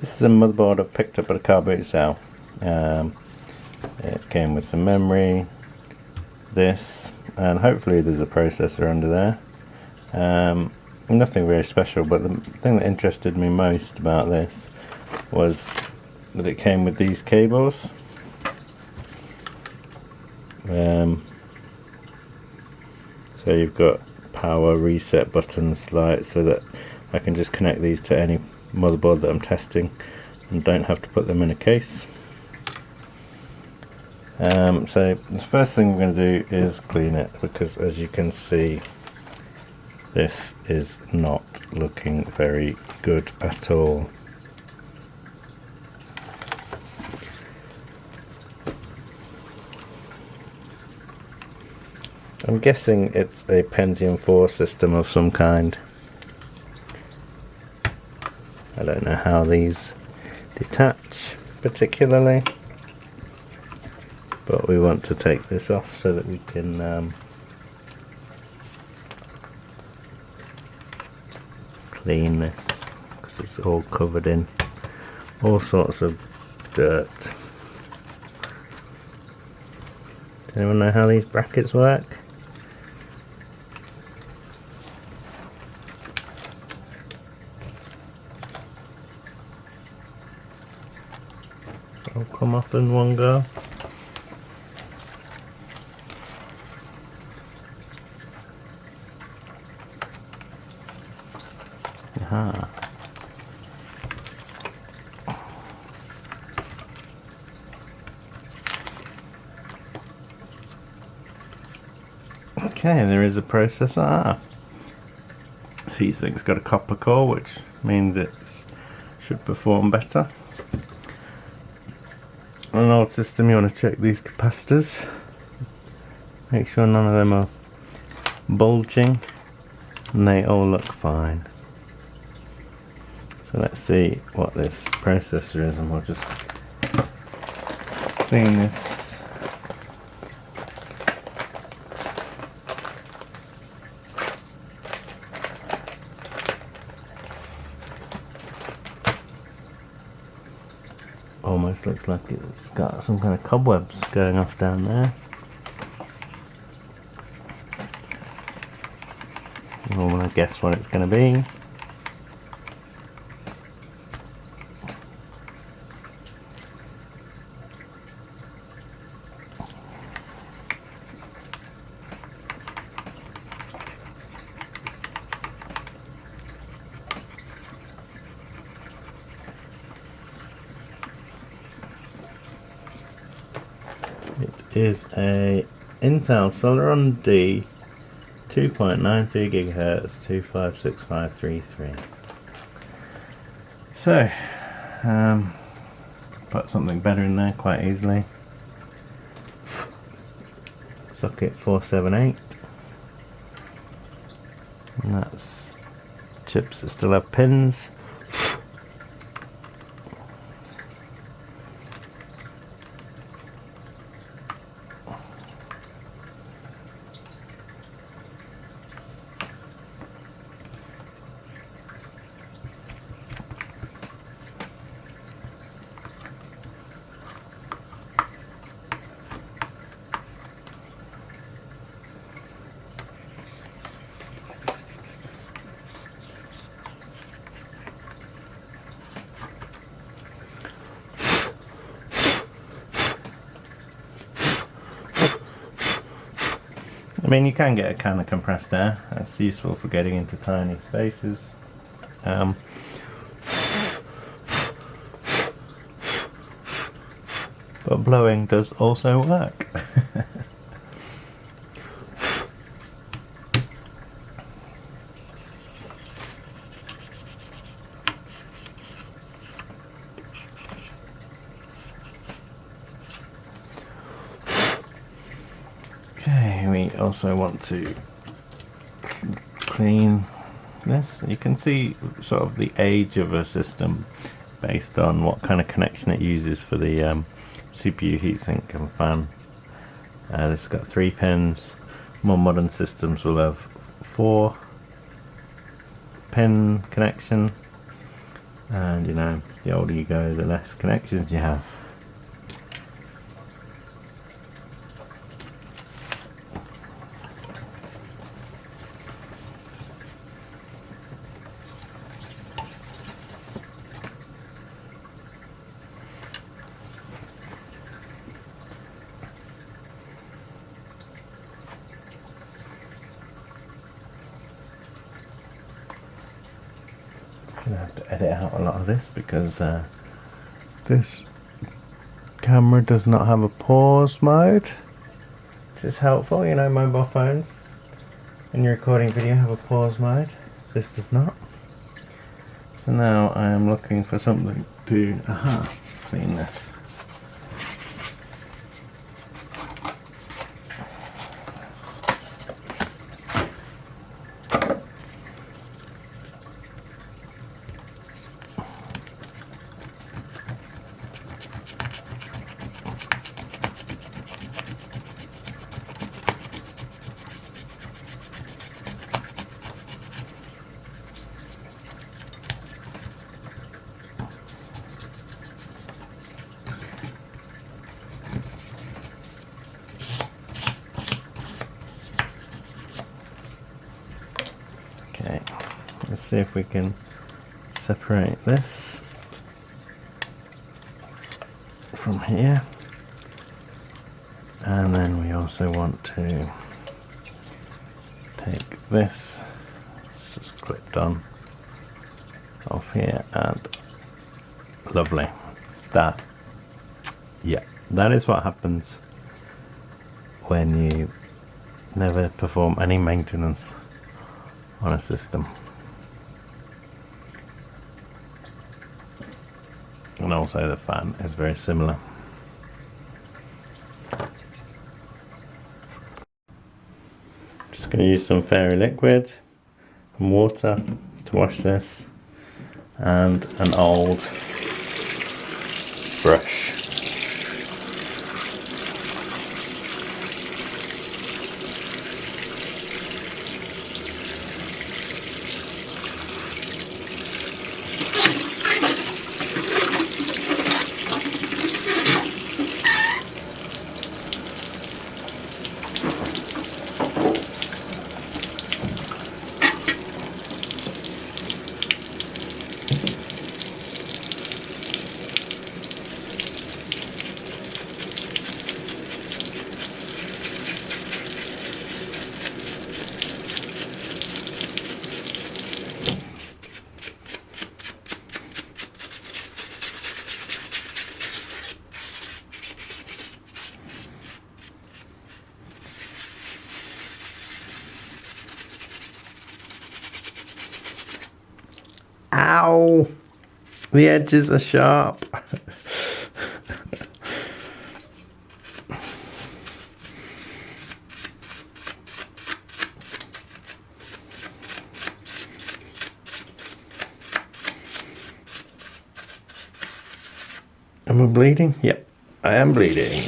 This is a motherboard I've picked up at a Carboot sale. It came with some memory, this, and hopefully there's a processor under there. Nothing very special, but the thing that interested me most about this was that it came with these cables. So you've got power reset buttons, like, so that I can just connect these to any motherboard that I'm testing and don't have to put them in a case. So the first thing we're going to do is clean it, because as you can see, this is not looking very good at all. I'm guessing it's a Pentium 4 system of some kind. I don't know how these detach particularly, but we want to take this off so that we can clean this, because it's all covered in all sorts of dirt. Does anyone know how these brackets work? All come off in one go. Aha. Okay, there is a processor. This thing's got a copper core, which means it should perform better. On an old system, you want to check these capacitors. Make sure none of them are bulging, and they all look fine. So let's see what this processor is, and we'll just clean this. Almost looks like it's got some kind of cobwebs going off down there. I want to guess what it's going to be. It is a Intel Celeron D 2.93 GHz 256533. So, put something better in there quite easily. Socket 478. And that's chips that still have pins. I mean, you can get a can of compressed air. That's useful for getting into tiny spaces. But blowing does also work. Okay, we also want to clean this. You can see sort of the age of a system based on what kind of connection it uses for the CPU heatsink and fan. This has got 3 pins. More modern systems will have 4 pin connection. And you know, the older you go, the less connections you have. I'm gonna have to edit out a lot of this because this camera does not have a pause mode, which is helpful. You know, mobile phones, when you're recording video, have a pause mode. This does not. So now I am looking for something to clean this. Okay, let's see if we can separate this from here, and then we also want to take this, it's just clipped on off here, and lovely. That is what happens when you never perform any maintenance on a system. And also the fan is very similar. Just going to use some fairy liquid and water to wash this, and an old brush. Ow! The edges are sharp. Am I bleeding? Yep, I am bleeding.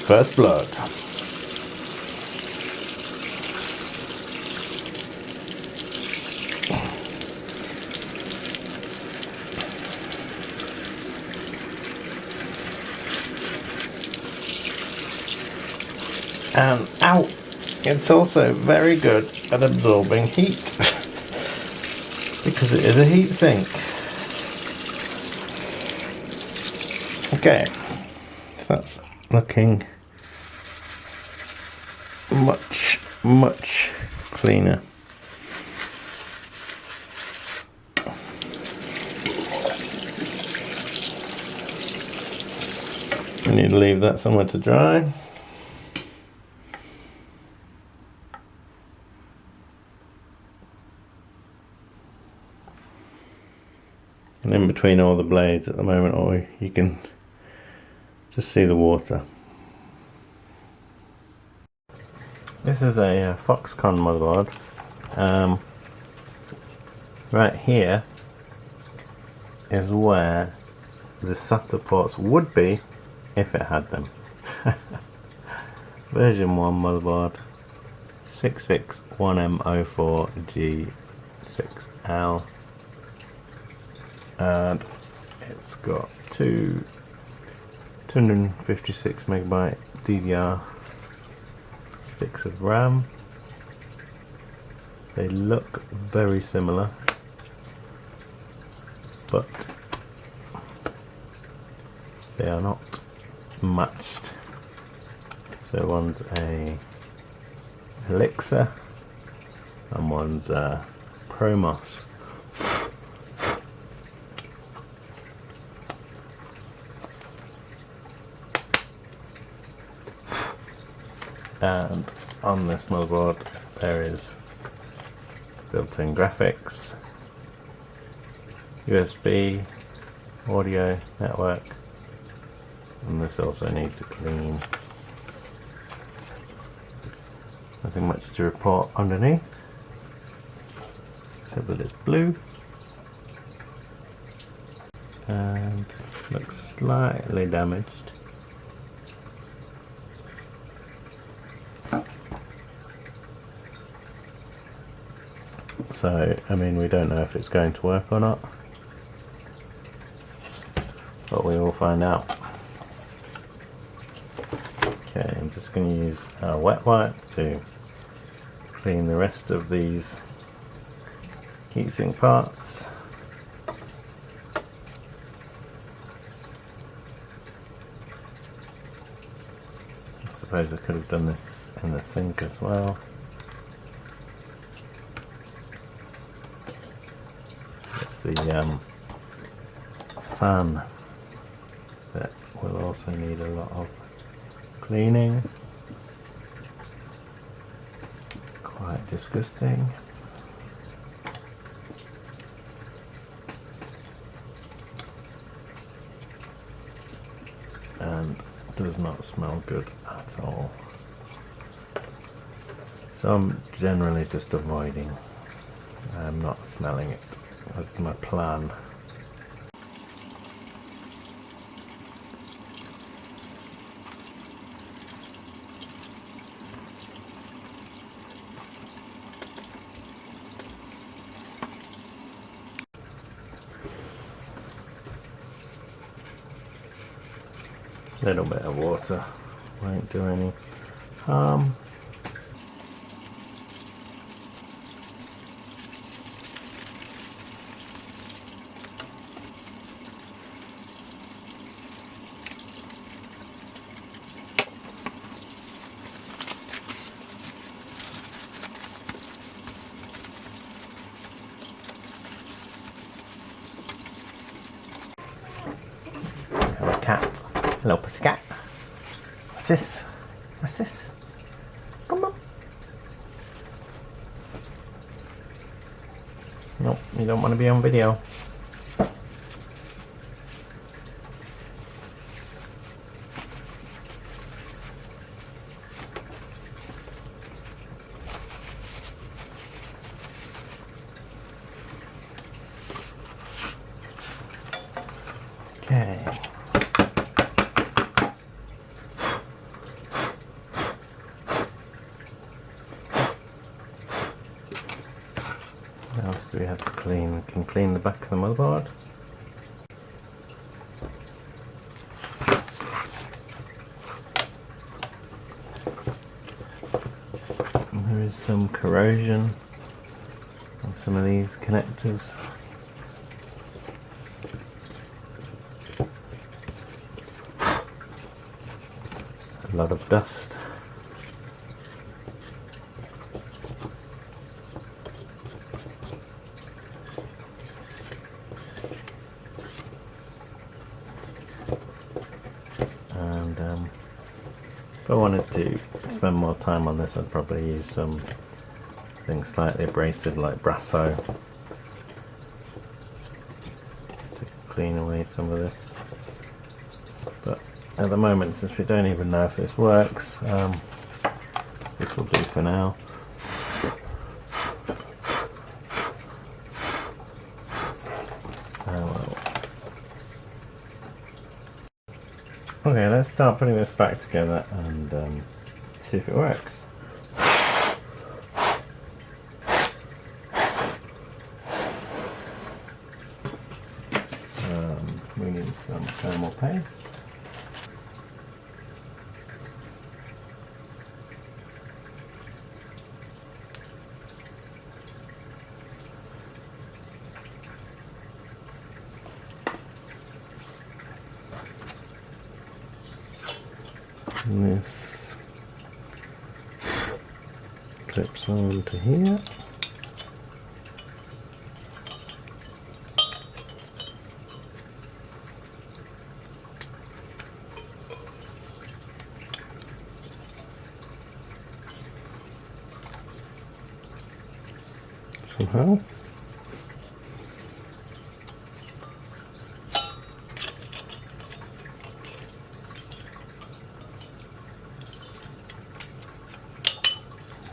First blood. And ow! It's also very good at absorbing heat because it is a heat sink. Okay, that's looking much cleaner. I need to leave that somewhere to dry. And in between all the blades at the moment, or you can just see the water. This is a Foxconn motherboard. Right here is where the SATA ports would be if it had them. Version 1 motherboard, 661M04G6L. and it's got two 256 megabyte DDR sticks of RAM. They look very similar, but they are not matched. So one's a Elixir and one's a Promos. And on this motherboard there is built-in graphics, USB, audio, network, and this also needs a clean. Nothing much to report underneath, except that it's blue and looks slightly damaged. So, I mean, we don't know if it's going to work or not, but we will find out. Okay, I'm just going to use a wet wipe to clean the rest of these heatsink parts. I suppose I could have done this in the sink as well. The fan that will also need a lot of cleaning. Quite disgusting. And does not smell good at all. So I'm generally just avoiding. I'm not smelling it. That's my plan. A little bit of water won't do any harm. Cat. Hello, pussycat. What's this? What's this? Come on. Nope, you don't want to be on video. Okay. What else do we have to clean? We can clean the back of the motherboard. And there is some corrosion on some of these connectors. A lot of dust. And if I wanted to spend more time on this, I'd probably use something slightly abrasive like Brasso to clean away some of this. But at the moment, since we don't even know if this works, this will do for now. Okay, let's start putting this back together and see if it works. We need some thermal paste. And this clips on to here. Somehow.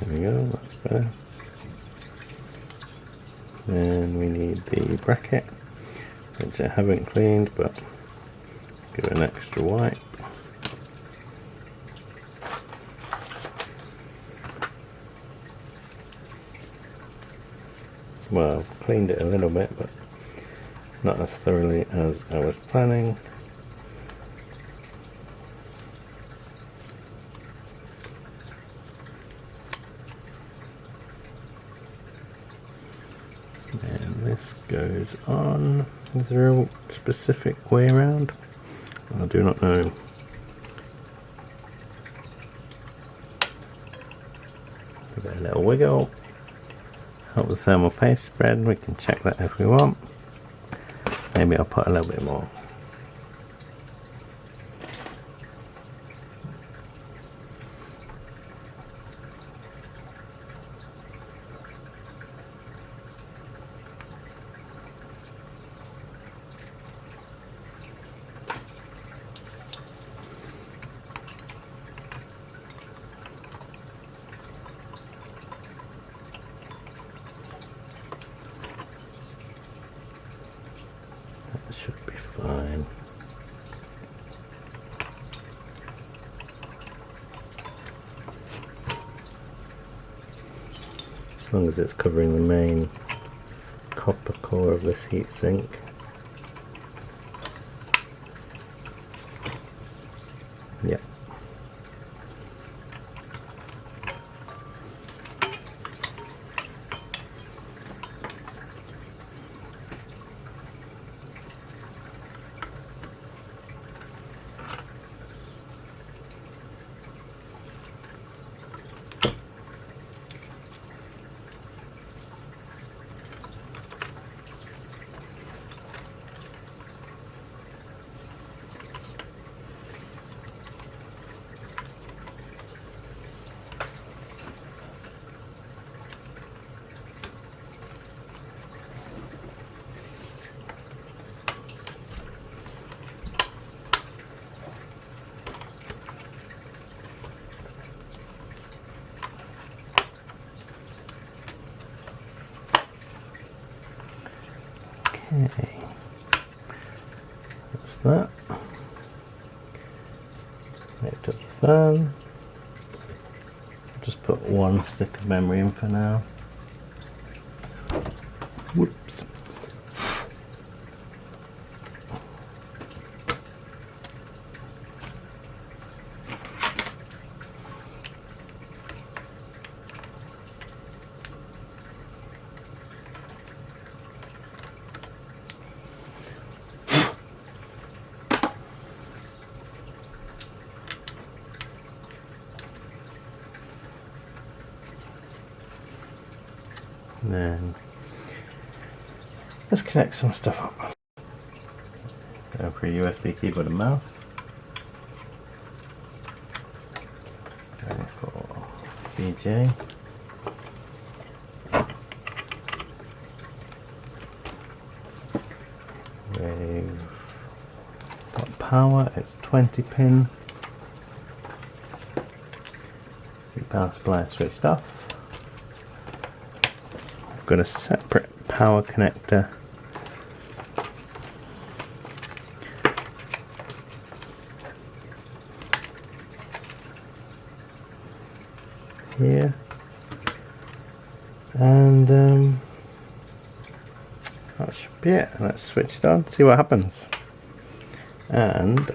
There we go, that's better. Then we need the bracket, which I haven't cleaned, but give it an extra wipe. Well, I've cleaned it a little bit, but not as thoroughly as I was planning. And this goes on. Is there a specific way around? I do not know. Give it a little wiggle. Help the thermal paste spread. We can check that if we want. Maybe I'll put a little bit more. That should be fine. As long as it's covering the main copper core of this heatsink. Yep. Okay, that's that. Connect up the fan. Just put one stick of memory in for now. Whoops. And then let's connect some stuff up. Go for a USB keyboard and mouse. Going for BJ. We've got power, it's 20 pin. The power supply switched off. Got a separate power connector here, and that should be it. Let's switch it on, see what happens. and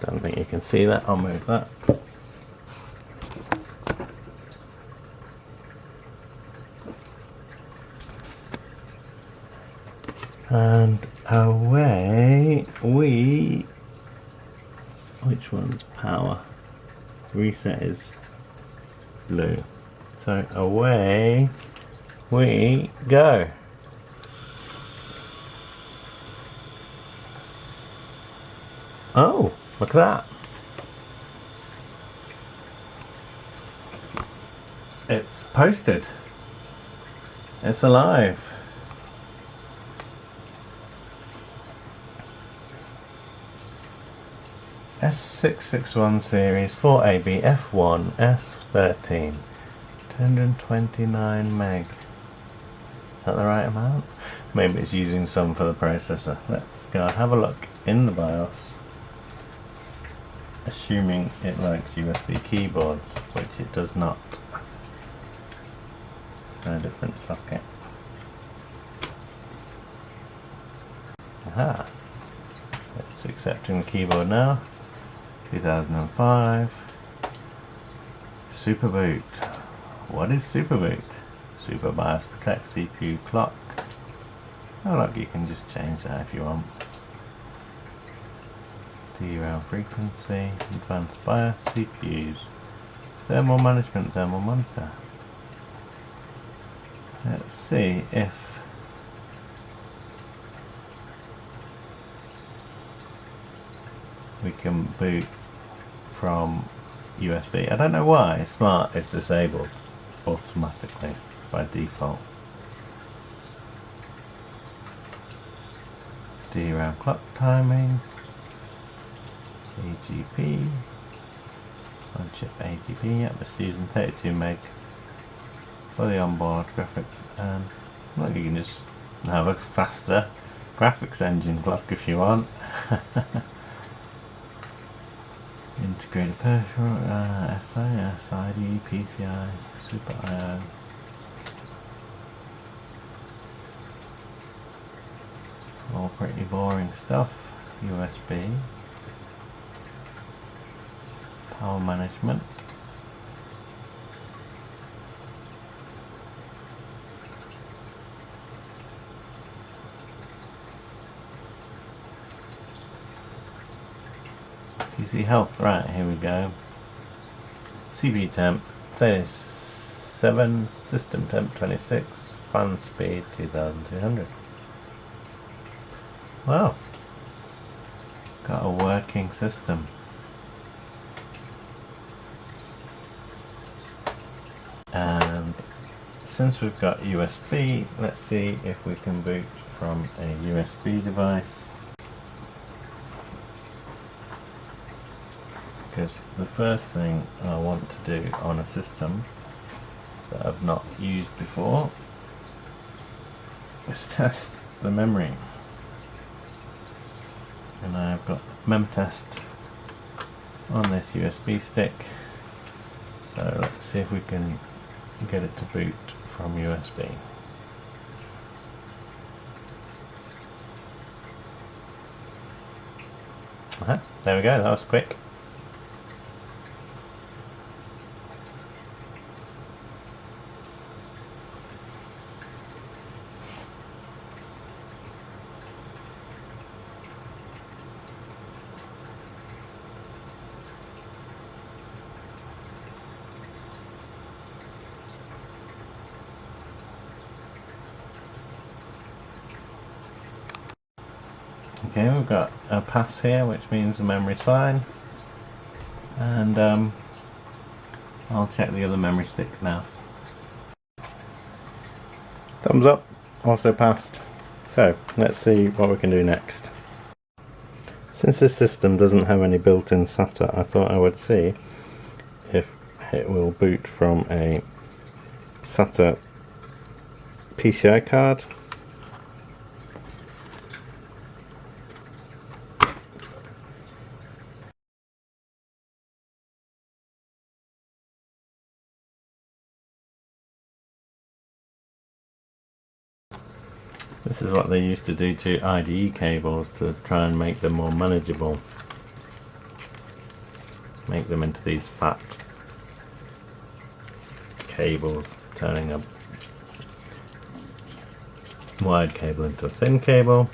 don't think you can see that. I'll move that. And away we... which one's power? Reset is blue. So away we go. Oh, look at that. It's posted. It's alive. S661 series 4AB F1 S13 229 meg. Is that the right amount? Maybe it's using some for the processor. Let's go have a look in the BIOS. Assuming it likes USB keyboards, which it does not. A different socket. Aha! It's accepting the keyboard now. 2005. Super boot. What is Super boot? Super BIOS protect CPU clock. Oh look, you can just change that if you want. DRAM frequency, advanced BIOS, CPUs, thermal management, thermal monitor. Let's see if we can boot from USB. I don't know why Smart is disabled automatically by default. DRAM clock timing, AGP, on chip AGP, yep, it's using 32 meg for the onboard graphics, and look, you can just have a faster graphics engine clock if you want. Integrated peripheral, SIS IDE, PCI, Super IO. All pretty boring stuff. USB. Power management. PC health, right, here we go. CPU temp 37, system temp 26, fan speed 2200. Wow, got a working system. And since we've got USB, let's see if we can boot from a USB device. Because the first thing I want to do on a system that I've not used before is test the memory. And I've got memtest on this USB stick, so let's see if we can get it to boot from USB. There we go, that was quick. Okay, we've got a pass here, which means the memory's fine, and I'll check the other memory stick now. Thumbs up, also passed. So let's see what we can do next. Since this system doesn't have any built-in SATA, I thought I would see if it will boot from a SATA PCI card. This is what they used to do to IDE cables to try and make them more manageable. Make them into these fat cables, turning a wide cable into a thin cable.